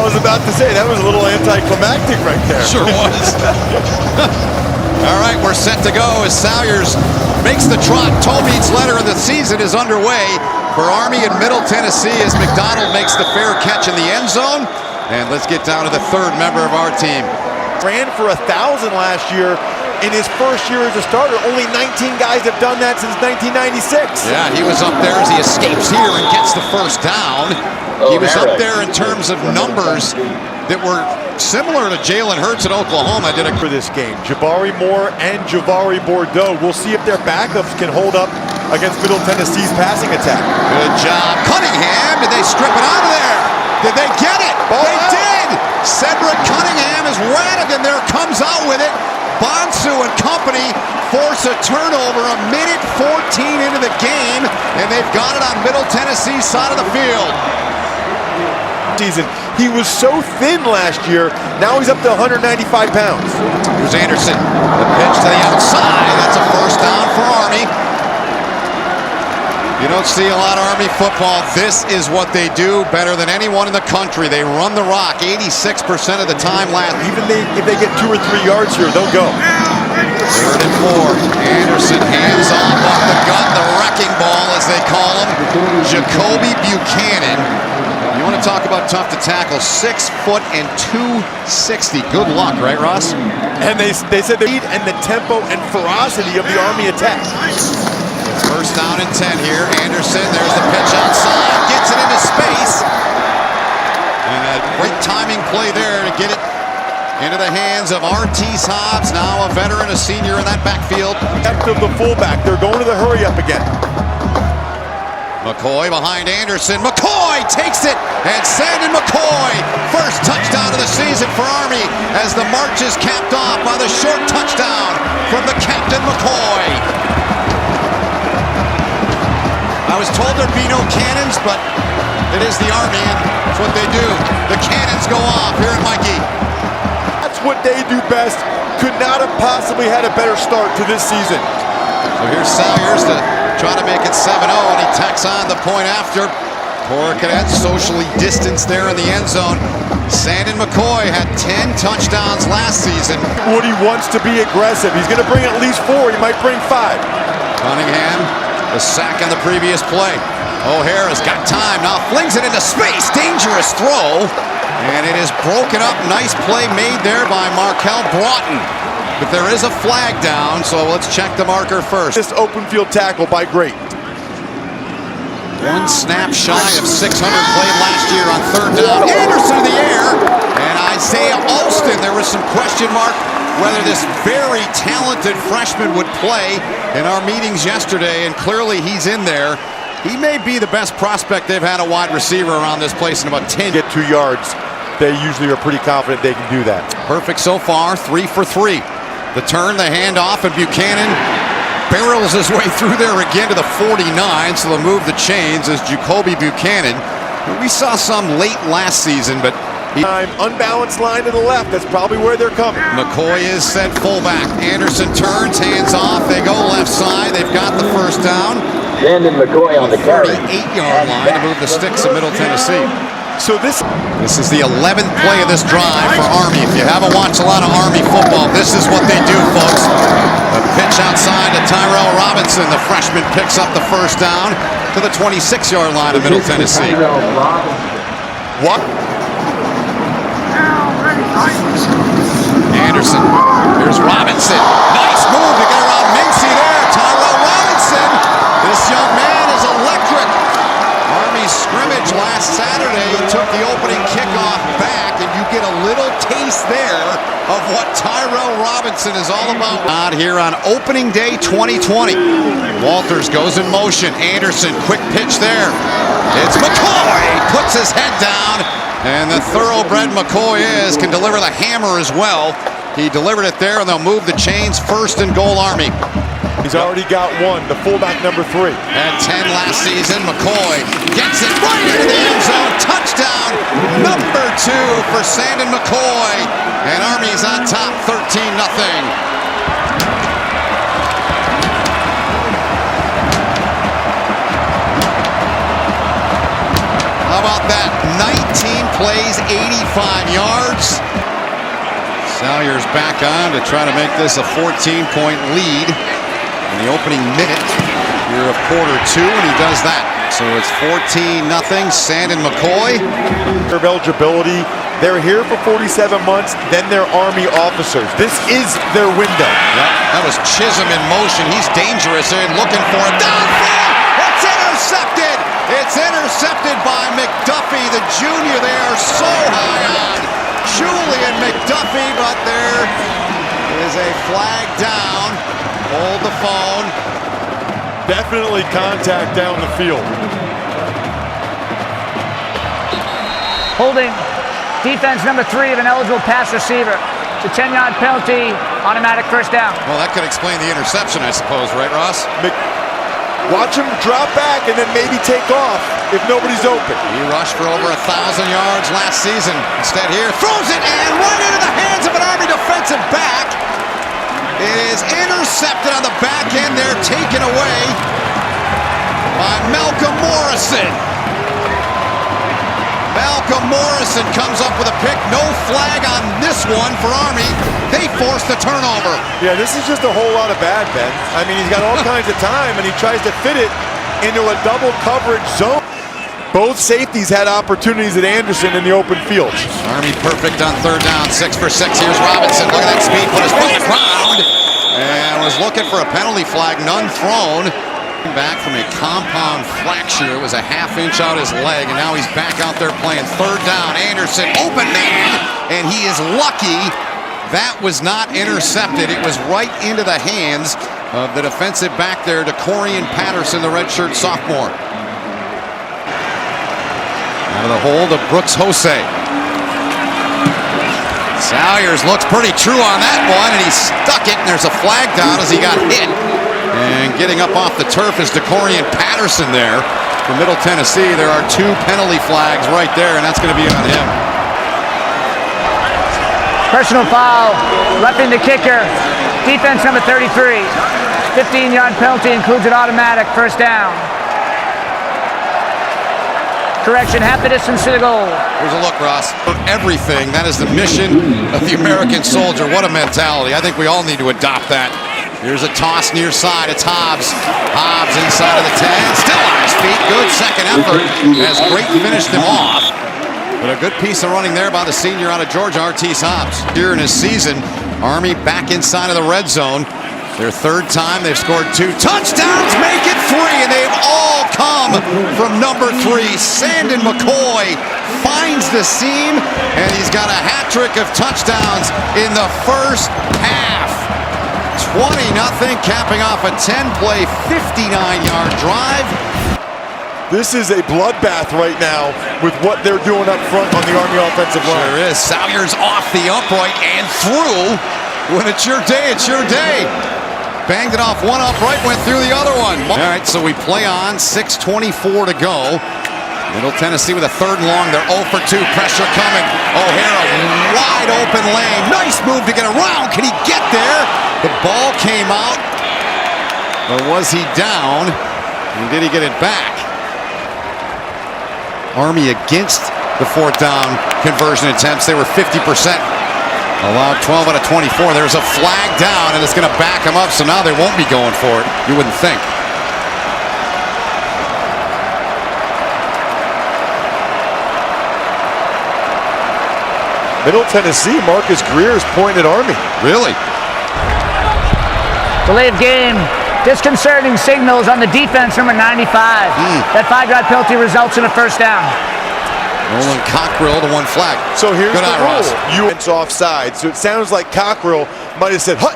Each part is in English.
was about to say, that was a little anticlimactic right there. Sure was. All right, we're set to go as Salyers makes the trot. Toby's letter of the season is underway for Army in Middle Tennessee as McDonald makes the fair catch in the end zone. And let's get down to the third member of our team. Ran for 1,000 last year in his first year as a starter. Only 19 guys have done that since 1996. Yeah, he was up there as he escapes here and gets the first down. He was up there in terms of numbers that were similar to Jalen Hurts at Oklahoma. Did for this game. Jabari Moore and Javari Bordeaux. We'll see if their backups can hold up against Middle Tennessee's passing attack. Good job. Cunningham, did they strip it out of there? Did they get it? They did! Cedric Cunningham is Radigan there, comes out with it. Bonsu and company force a turnover a minute 14 into the game, and they've got it on Middle Tennessee's side of the field. He was so thin last year, now he's up to 195 pounds. Here's Anderson, the pitch to the outside, that's a first down for Army. You don't see a lot of Army football. This is what they do better than anyone in the country. They run the rock 86% of the time last. Even if they get 2 or 3 yards here, they'll go. 3rd and 4. Anderson hands off the gut, the wrecking ball as they call him. Jacoby Buchanan. You want to talk about tough to tackle? 6 foot and 260. Good luck, right, Ross? And they said the speed and the tempo and ferocity of the Army attack. First down and 10 here. Anderson, there's the pitch outside, gets it into space. And a great timing play there to get it into the hands of Artis Hobbs, now a veteran, a senior in that backfield. After the fullback, they're going to the hurry up again. McCoy behind Anderson. McCoy takes it, and Sandon McCoy, first touchdown of the season for Army as the march is capped off by the short touchdown from the captain McCoy. I was told there'd be no cannons, but it is the Army, and that's what they do. The cannons go off here at Mikey. That's what they do best. Could not have possibly had a better start to this season. So here's Salyers to try to make it 7-0, and he tacks on the point after. Cora Cadets socially distanced there in the end zone. Sandon McCoy had 10 touchdowns last season. Woody wants to be aggressive. He's going to bring at least 4. He might bring 5. Cunningham, the sack on the previous play. O'Hara's got time, now flings it into space. Dangerous throw, and it is broken up. Nice play made there by Markel Broughton. But there is a flag down, so let's check the marker first. This open field tackle by Great. 1 snap shy of 600 played last year on 3rd down. Anderson in the air, and Isaiah Alston. There was some question mark whether this very talented freshman would play in our meetings yesterday, and clearly he's in there. He may be the best prospect they've had a wide receiver around this place in about 10. Get 2 yards. They usually are pretty confident they can do that. Perfect so far, 3 for 3. The turn, the handoff, and Buchanan barrels his way through there again to the 49, so they'll move the chains as Jacoby Buchanan. We saw some late last season, but unbalanced line to the left. That's probably where they're coming. McCoy is set fullback. Anderson turns, hands off. They go left side. They've got the first down. Sandon McCoy on the carry. 38-yard line to move the sticks of Middle Tennessee. So this is the 11th play of this drive for Army. If you haven't watched a lot of Army football, this is what they do, folks. A pitch outside to Tyrell Robinson. The freshman picks up the first down to the 26-yard line of Middle Tennessee. What? Anderson. Here's Robinson. Nice move to get around Mincy there. Tyrell Robinson. This young man is electric. Army scrimmage last Saturday took the opening kickoff back, and you get a little taste there of what Tyrell Robinson is all about. Out here on opening day 2020. Walters goes in motion. Anderson, quick pitch there. It's McCoy. Puts his head down. And the thoroughbred McCoy can deliver the hammer as well. He delivered it there, and they'll move the chains. 1st and goal, Army. He's already got 1, the fullback number 3. Had 10 last season. McCoy gets it right into the end zone. Touchdown, number 2 for Sandon McCoy. And Army's on top, 13-0. How about that? plays, 85 yards. Salyers back on to try to make this a 14-point lead in the opening minute here of quarter 2, and he does that. So it's 14-0. Sandin McCoy. Of eligibility. They're here for 47 months, then they're Army officers. This is their window. Yep, that was Chisholm in motion. He's dangerous. They're looking for it. Downfield! It's intercepted! It's intercepted by McDuffie, the junior. They are so high on Julian McDuffie, but there is a flag down. Hold the phone. Definitely contact down the field. Holding defense number 3 of an eligible pass receiver. It's a 10-yard penalty, automatic first down. Well, that could explain the interception, I suppose, right, Ross? Watch him drop back and then maybe take off if nobody's open. He rushed for over 1,000 yards last season. Instead here, throws it and right into the hands of an Army defensive back. It is intercepted on the back end there, taken away by Malcolm Morrison. Malcolm Morrison comes up with a pick. No flag on this one for Army. They force the turnover. Yeah, this is just a whole lot of bad, Ben. I mean, he's got all kinds of time, and he tries to fit it into a double coverage zone. Both safeties had opportunities at Anderson in the open field. Army perfect on third down, 6 for 6. Here's Robinson. Look at that speed. Put his foot on the ground and was looking for a penalty flag. None thrown. Back from a compound fracture. It was a half-inch out his leg, and now he's back out there playing third down. Anderson, open man, and he is lucky that was not intercepted. It was right into the hands of the defensive back there, Decorian Patterson, the redshirt sophomore. Out of the hold of Brooks Jose. Salyers looks pretty true on that one, and he stuck it, and there's a flag down as he got hit. And getting up off the turf is Decorian Patterson there for Middle Tennessee. There are 2 penalty flags right there, and that's going to be on him. Personal foul, roughing the kicker. Defense number 33. 15-yard penalty, includes an automatic first down. Correction, half the distance to the goal. Here's a look, Ross. For everything, that is the mission of the American soldier. What a mentality. I think we all need to adopt that. Here's a toss near side. It's Hobbs. Hobbs inside of the 10. Still on his feet. Good second effort as Great finished him off. But a good piece of running there by the senior out of Georgia, Artis Hobbs. Here in his season, Army back inside of the red zone. Their third time, they've scored 2 touchdowns, make it 3, and they've all come from number 3. Sandin McCoy finds the seam, and he's got a hat trick of touchdowns in the first half. 20-0, capping off a 10-play, 59-yard drive. This is a bloodbath right now with what they're doing up front on the Army offensive line. Sure is. Salyers off the upright and through. When it's your day, it's your day. Banged it off one upright, went through the other one. All right, so we play on, 6:24 to go. Middle Tennessee with a 3rd and long. They're 0 for 2. Pressure coming. O'Hara, wide open lane. Nice move to get around. Can he get there? The ball came out. But was he down? And did he get it back? Army against the 4th down conversion attempts. They were 50%. Allowed 12 out of 24. There's a flag down, and it's going to back them up, so now they won't be going for it. You wouldn't think. Middle Tennessee, Marcus Greer's pointed Army. Really? Delay of game. Disconcerting signals on the defense, number 95. That 5-yard penalty results in a first down. Nolan Cockrell to 1 flag. So here's Good the eye, rule. Ross. It's offside. So it sounds like Cockrell might have said, hut,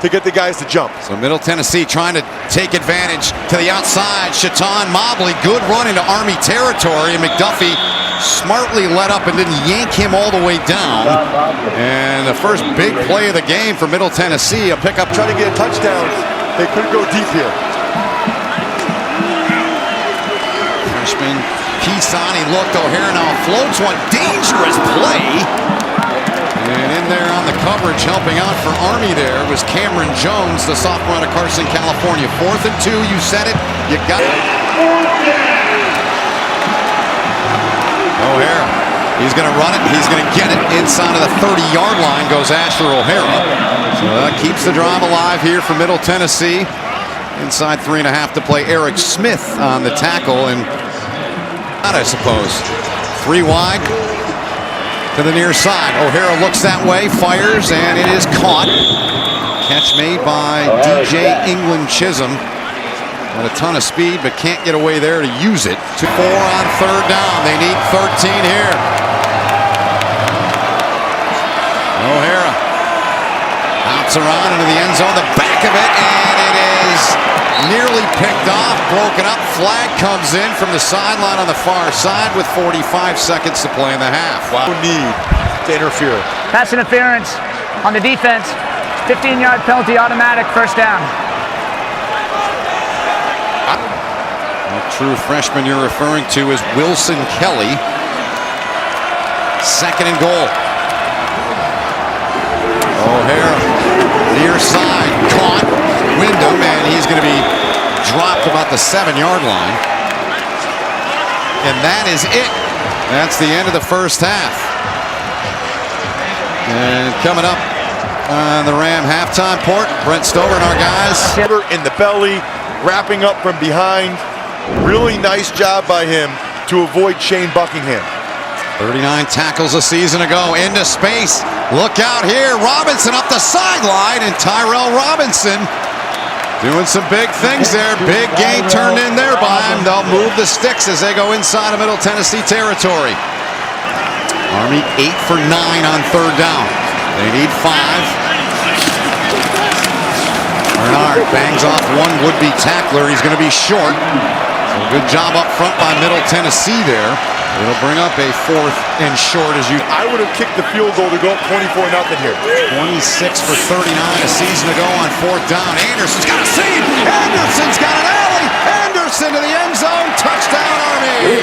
to get the guys to jump. So Middle Tennessee trying to take advantage to the outside. Shaton Mobley, good run into Army territory, and McDuffie smartly let up and didn't yank him all the way down. And the first big play of the game for Middle Tennessee, a pickup. Trying to get a touchdown. They could go deep here. Freshman Pisani looked. O'Hara now floats one. Dangerous play. And in there on the coverage, helping out for Army there was Cameron Jones, the sophomore out of Carson, California. 4th and 2, you said it, you got it. O'Hara He's going to run it. He's going to get it inside of the 30-yard line. Goes Asher O'Hara. So that keeps the drive alive here for Middle Tennessee. Inside 3.5 to play. Eric Smith on the tackle, and I suppose 3 wide to the near side. O'Hara looks that way, fires, and it is caught. Catch made by DJ England Chisholm. Got a ton of speed, but can't get away there to use it. 4 on 3rd down. They need 13 here. O'Hara bounce around into the end zone, the back of it, and it is nearly picked off, broken up. Flag comes in from the sideline on the far side with 45 seconds to play in the half. Wow. No need to interfere. Pass interference on the defense. 15-yard penalty, automatic, 1st down. The true freshman you're referring to is Wilson Kelly. 2nd and goal. O'Hara, near side, caught. Wyndham, and he's going to be dropped about the 7-yard line. And that is it. That's the end of the first half. And coming up on the Ram halftime port, Brent Stover and our guys. In the belly, wrapping up from behind. Really nice job by him to avoid Shane Buckingham. 39 tackles a season ago, into space. Look out here, Robinson up the sideline, and Tyrell Robinson doing some big things there. Big gain turned in there by him. They'll move the sticks as they go inside of Middle Tennessee territory. Army 8 for 9 on 3rd down. They need 5. Bernard bangs off one would-be tackler. He's going to be short. So good job up front by Middle Tennessee there. It'll bring up a 4th and short as you... I would have kicked the field goal to go up 24-0 here. 26 for 39 a season ago on 4th down. Anderson's got a seam. Anderson's got an alley. Anderson to the end zone. Touchdown, Army.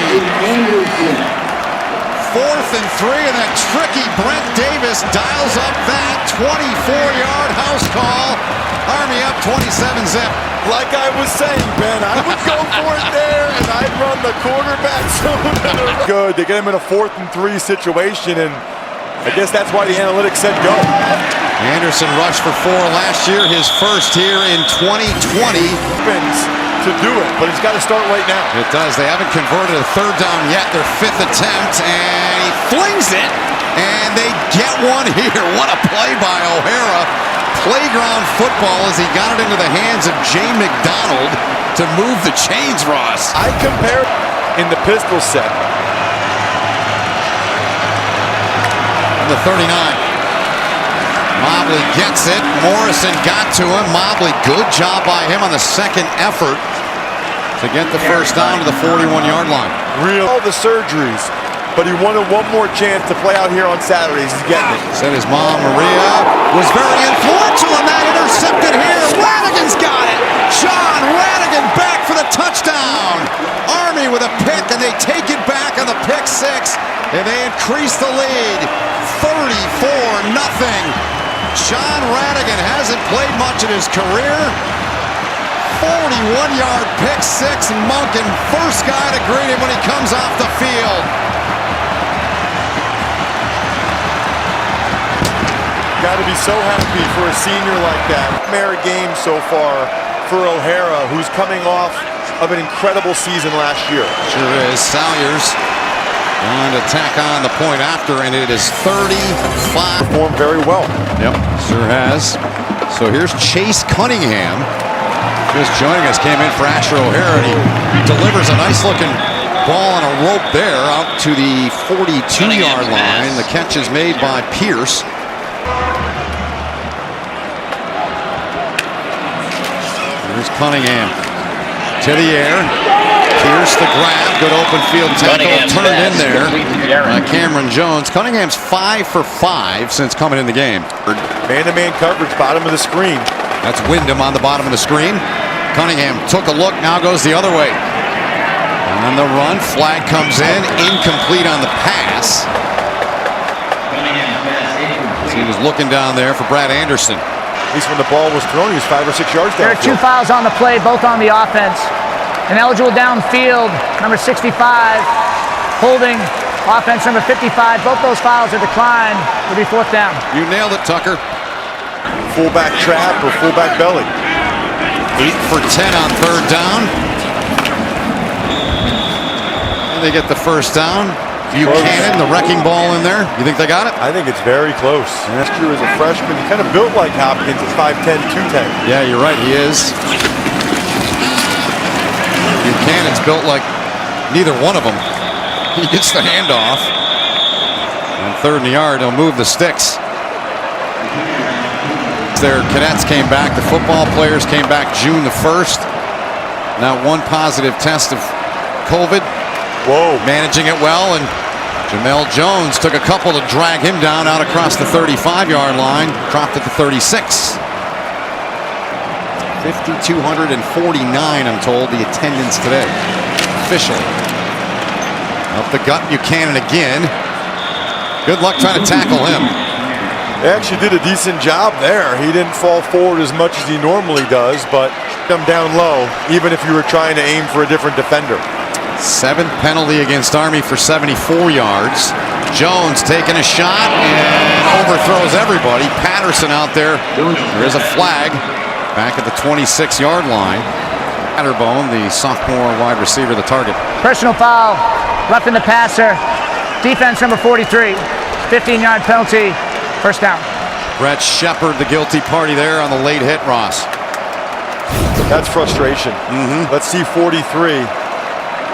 4th and 3, and that tricky Brent Davis dials up that 24-yard house call. Army up 27-zip. Like I was saying, Ben, I would go for it there, and I'd run the quarterback zone. Good. They get him in a 4th and 3 situation, and I guess that's why the analytics said go. Anderson rushed for 4 last year, his first here in 2020. To do it, but he's got to start right now. It does. They haven't converted a 3rd down yet. Their 5th attempt, and he flings it, and they get one here. What a play by O'Hara. Playground football as he got it into the hands of Jay McDonald to move the chains, Ross. I compared in the pistol set. The 39. Mobley gets it. Morrison got to him. Mobley, good job by him on the 2nd effort to get the 1st down to the 41-yard line. All the surgeries, but he wanted one more chance to play out here on Saturdays. He's getting it. Said his mom, Maria, was very influential in that. Intercepted here. Radigan's got it. Sean Radigan back for the touchdown. Army with a pick, and they take it back on the pick 6, and they increase the lead. 34-0. Sean Radigan hasn't played much in his career. 41-yard pick 6. Monken, first guy to greet him when he comes off the field. Got to be so happy for a senior like that. Merit game so far for O'Hara, who's coming off of an incredible season last year. Sure is. Salyers going to tack on the point after, and it is 35. Performed very well. Yep, sure has. So here's Chase Cunningham. Just joining us, came in for Asher O'Hara, and he delivers a nice-looking ball on a rope there out to the 42-yard line. The catch is made by Pierce. Here's Cunningham to the air. Pierce the grab. Good open field tackle. Turned in there by Cameron Jones. Cunningham's 5 for 5 since coming in the game. Man-to-man coverage, bottom of the screen. That's Wyndham on the bottom of the screen. Cunningham took a look, now goes the other way. On the run, flag comes in, incomplete on the pass. He was looking down there for Brad Anderson. At least when the ball was thrown, he was 5 or 6 yards down. There are 2 fouls on the play, both on the offense. Ineligible downfield, number 65, holding Offense number 55. Both those fouls are declined. Will be fourth down. You nailed it, Tucker. Fullback trap or fullback belly. 8 for 10 on third down. And they get the first down. Buchanan, the wrecking ball in there. You think they got it? I think it's very close. Last year as a freshman, he kind of built like Hopkins at 5'10", 210. Yeah, you're right. He is. Buchanan's built like neither one of them. He gets the handoff. On third and the yard, he'll move the sticks. Their cadets came back. The football players came back June the 1st. Now one positive test of COVID. Whoa. Managing it well, and Jamel Jones took a couple to drag him down out across the 35-yard line. Dropped at the 36. 5,249, I'm told, the attendance today. Officially. Up the gut, Buchanan again. Good luck trying to tackle him. They actually did a decent job there. He didn't fall forward as much as he normally does, but come down low, even if you were trying to aim for a different defender. 7th penalty against Army for 74 yards. Jones taking a shot and overthrows everybody. Patterson out there. There is a flag back at the 26-yard line. Atterbone, the sophomore wide receiver, the target. Personal foul. Roughing the passer. Defense number 43. 15-yard penalty. First down. Brett Shepard, the guilty party there on the late hit, Ross. That's frustration. Let's see 43.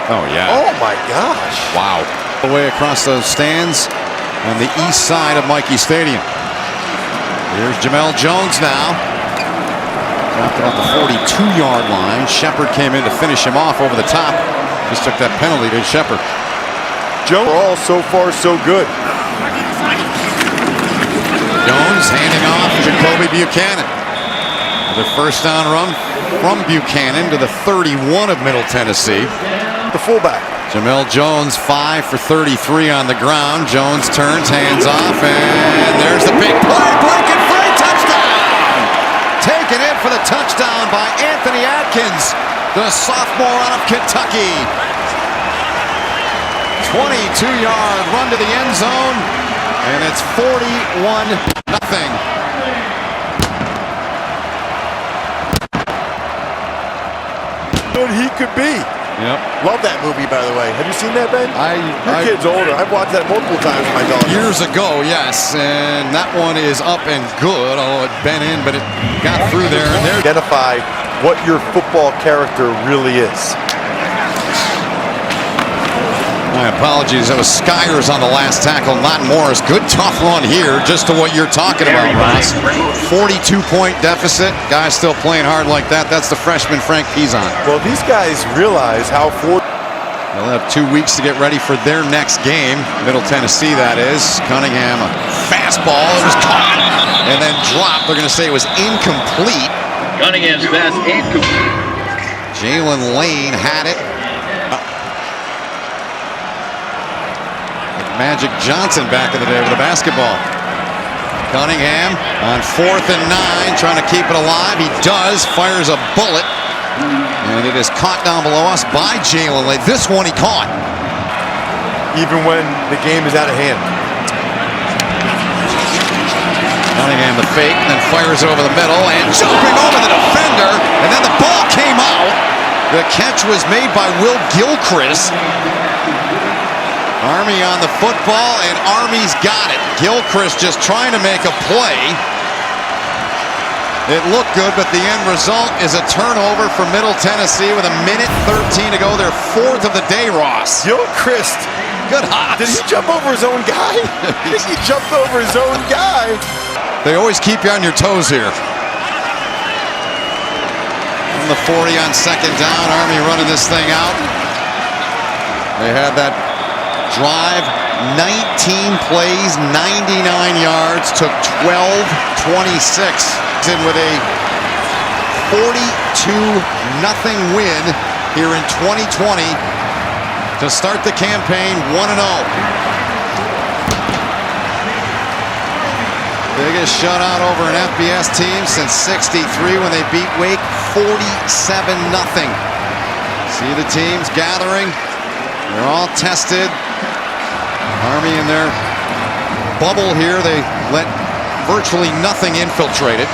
Oh, yeah. Oh, my gosh. Wow. All the way across those stands on the east side of Michie Stadium. Here's Jamel Jones now. Dropped it off the 42-yard line. Shepard came in to finish him off over the top. Just took that penalty to Shepard. Jones, all so far so good. Jones handing off to Jacoby Buchanan. The first down run from Buchanan to the 31 of Middle Tennessee. The fullback. Jamel Jones 5 for 33 on the ground. Jones turns, hands off, and there's the big play. Breaking free, touchdown! Taken in for the touchdown by Anthony Atkins, the sophomore out of Kentucky. 22-yard run to the end zone, and it's 41-0. Good he could be. Yep. Love that movie, by the way. Have you seen that, Ben? Your I kid's older. I've watched that multiple times with my daughter. years ago, yes, and that one is up and good. Although it bent in, but it got through there. And there. Identify what your football character really is. My apologies. That was Skyers on the last tackle, not Morris. Good tough run here, just to what you're talking about, Ross. 42-point deficit. Guys still playing hard like that. That's the freshman Frank Pizon. Well, these guys realize how They'll have 2 weeks to get ready for their next game. Middle Tennessee, that is. Cunningham, a fastball. It was caught and then dropped. They're going to say it was incomplete. Cunningham's pass incomplete. Jalen Lane had it. Magic Johnson back in the day with a basketball. Cunningham on 4th and 9, trying to keep it alive. He does, fires a bullet, and it is caught down below us by Jalen Lane. This one he caught. even when the game is out of hand. Cunningham the fake, then fires over the middle and jumping over the defender, and then the ball came out. The catch was made by Will Gilchrist. Army on the football, and Army's got it. Gilchrist just trying to make a play. It looked good, but the end result is a turnover for Middle Tennessee with 1:13 to go. Their fourth of the day, Ross. Gilchrist. Good hops. Did he jump over his own guy? I think he jumped over his own guy. They always keep you on your toes here. On the 40 on second down, Army running this thing out. They had that drive, 19 plays, 99 yards, took 12-26. In with a 42-0 win here in 2020 to start the campaign 1-0. Biggest shutout over an FBS team since '63 when they beat Wake 47-0. See the teams gathering. They're all tested. Army in their bubble here, they let virtually nothing infiltrate it.